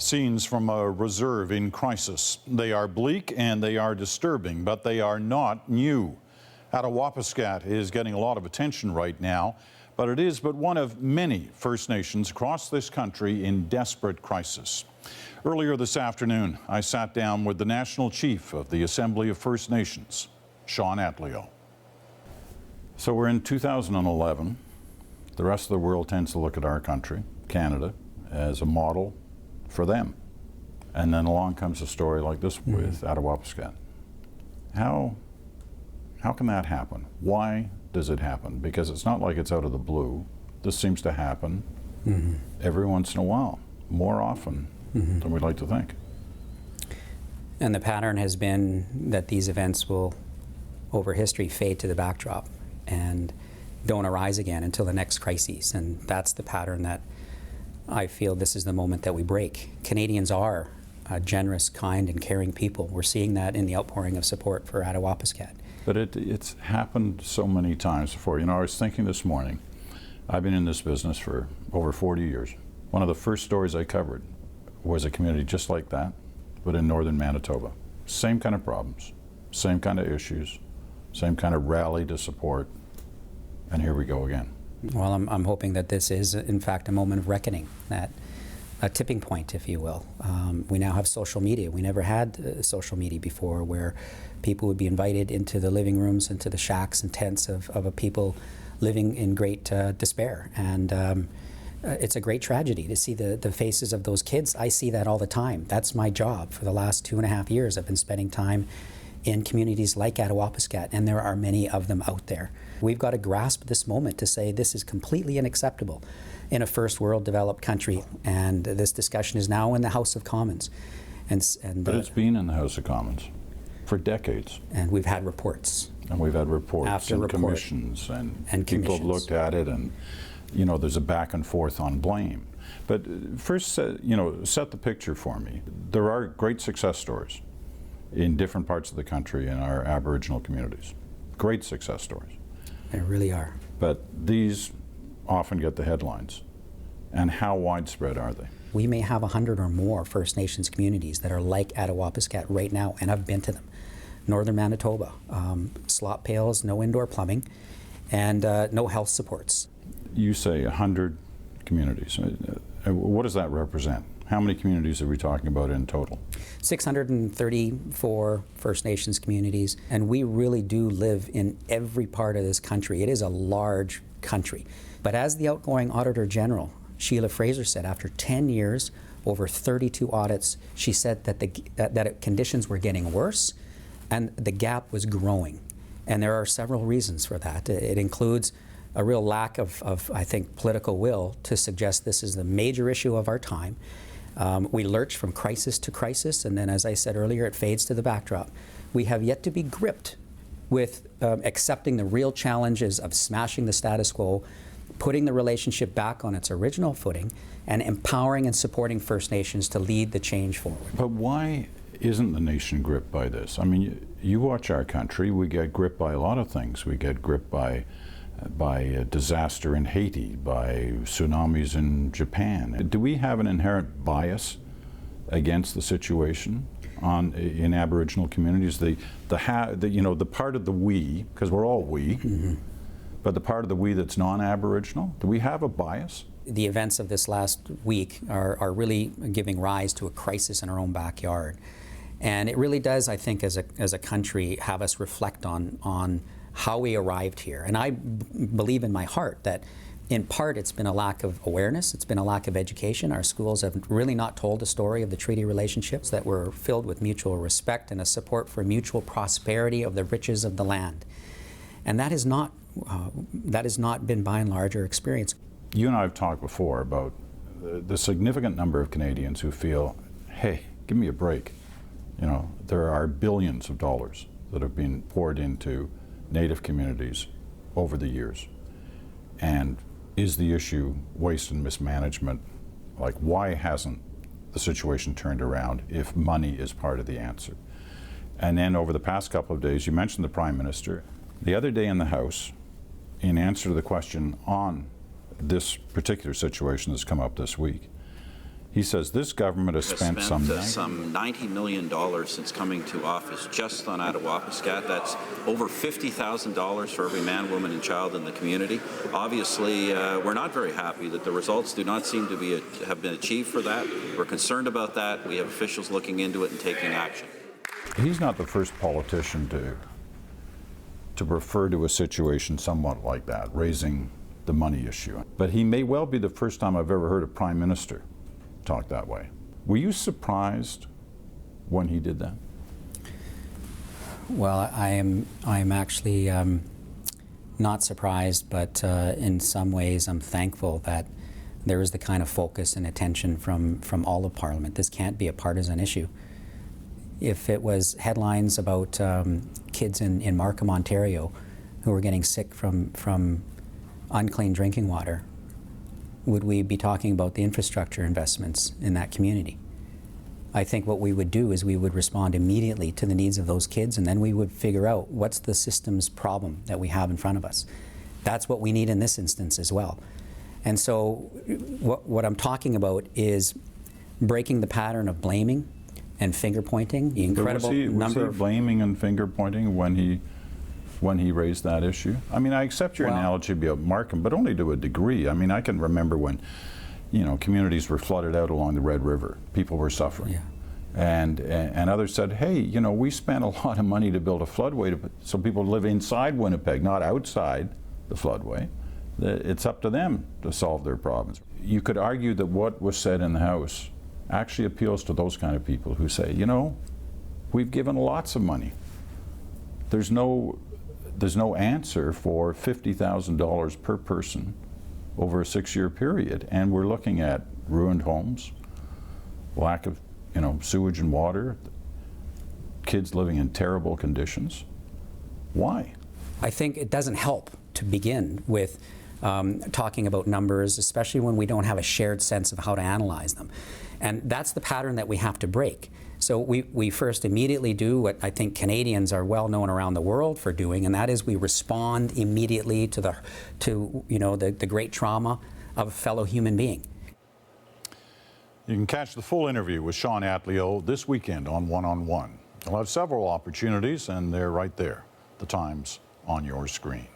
Scenes from a reserve in crisis. They are bleak and they are disturbing, but they are not new. Attawapiskat is getting a lot of attention right now, but it is but one of many First Nations across this country in desperate crisis. Earlier this afternoon, I sat down with the National Chief of the Assembly of First Nations, Shawn Atleo. So we're in 2011. The rest of the world tends to look at our country, Canada, as a model for them. And then along comes a story like this with Attawapiskat. How can that happen? Why does it happen? Because it's not like it's out of the blue. This seems to happen every once in a while, more often than we'd like to think. And the pattern has been that these events will, over history, fade to the backdrop and don't arise again until the next crisis. And that's the pattern that I feel this is the moment that we break. Canadians are generous, kind, and caring people. We're seeing that in the outpouring of support for Attawapiskat. But it's happened so many times before. You know, I was thinking this morning, I've been in this business for over 40 years. One of the first stories I covered was a community just like that, but in northern Manitoba. Same kind of problems, same kind of issues, same kind of rally to support, and here we go again. Well, I'm hoping that this is, in fact, a moment of reckoning, that a tipping point, if you will. We now have social media. We never had social media before, where people would be invited into the living rooms, into the shacks and tents of a people living in great despair. And it's a great tragedy to see the faces of those kids. I see that all the time. That's my job. For the last 2.5 years, I've been spending time in communities like Attawapiskat, and there are many of them out there. We've got to grasp this moment to say this is completely unacceptable in a first world developed country, and this discussion is now in the House of Commons. But it's been in the House of Commons for decades. And we've had reports. And we've had reports after and report. commissions, and people have looked at it, and you know, there's a back and forth on blame. But first, set the picture for me. There are great success stories in different parts of the country in our Aboriginal communities. Great success stories. There really are. But these often get the headlines. And how widespread are they? We may have 100 or more First Nations communities that are like Attawapiskat right now, and I've been to them. Northern Manitoba, slop pails, no indoor plumbing, and no health supports. You say 100 communities. What does that represent? How many communities are we talking about in total? 634 First Nations communities, and we really do live in every part of this country. It is a large country. But as the outgoing Auditor General, Sheila Fraser, said, after 10 years, over 32 audits, she said that conditions were getting worse and the gap was growing. And there are several reasons for that. It includes a real lack of, I think, political will to suggest this is the major issue of our time. We lurch from crisis to crisis, and then, as I said earlier, it fades to the backdrop. We have yet to be gripped with accepting the real challenges of smashing the status quo, putting the relationship back on its original footing, and empowering and supporting First Nations to lead the change forward. But why isn't the nation gripped by this? I mean, you watch our country, we get gripped by a lot of things. We get gripped by a disaster in Haiti, by tsunamis in Japan. Do we have an inherent bias against the situation in Aboriginal communities? The part of the we, because we're all we, but the part of the we that's non-Aboriginal, do we have a bias? The events of this last week are really giving rise to a crisis in our own backyard. And it really does, I think, as a country, have us reflect on how we arrived here. And I believe in my heart that in part it's been a lack of awareness, it's been a lack of education. Our schools have really not told the story of the treaty relationships that were filled with mutual respect and a support for mutual prosperity of the riches of the land. And that has not been by and large our experience. You and I have talked before about the significant number of Canadians who feel, hey, give me a break. You know, there are billions of dollars that have been poured into Native communities over the years. And is the issue waste and mismanagement? Like, why hasn't the situation turned around if money is part of the answer? And then over the past couple of days, you mentioned the Prime Minister. The other day in the House, in answer to the question on this particular situation that's come up this week, He says this government has spent some $90 million since coming to office just on Attawapiskat. That's over $50,000 for every man, woman, and child in the community. Obviously, we're not very happy that the results do not seem to have been achieved for that. We're concerned about that. We have officials looking into it and taking action. He's not the first politician to refer to a situation somewhat like that, raising the money issue. But he may well be the first time I've ever heard a prime minister talk that way. Were you surprised when he did that? Well, I am actually not surprised, but in some ways I'm thankful that there is the kind of focus and attention from all of Parliament. This can't be a partisan issue. If it was headlines about kids in Markham, Ontario, who were getting sick from unclean drinking water, would we be talking about the infrastructure investments in that community? I think what we would do is we would respond immediately to the needs of those kids, and then we would figure out what's the system's problem that we have in front of us. That's what we need in this instance as well. And so what I'm talking about is breaking the pattern of blaming and finger pointing. The incredible number of blaming and finger pointing when he raised that issue. I mean, I accept your analogy about Markham, but only to a degree. I mean, I can remember when, communities were flooded out along the Red River. People were suffering. Yeah. And others said, hey, we spent a lot of money to build a floodway so people live inside Winnipeg, not outside the floodway. It's up to them to solve their problems. You could argue that what was said in the House actually appeals to those kind of people who say, we've given lots of money. There's no answer for $50,000 per person over a 6-year period, and we're looking at ruined homes, lack of sewage and water, kids living in terrible conditions. Why? I think it doesn't help to begin with talking about numbers, especially when we don't have a shared sense of how to analyze them. And that's the pattern that we have to break. So we first immediately do what I think Canadians are well known around the world for doing, and that is we respond immediately to the great trauma of a fellow human being. You can catch the full interview with Shawn Atleo this weekend on One-on-One. You'll have several opportunities, and they're right there, the times on your screen.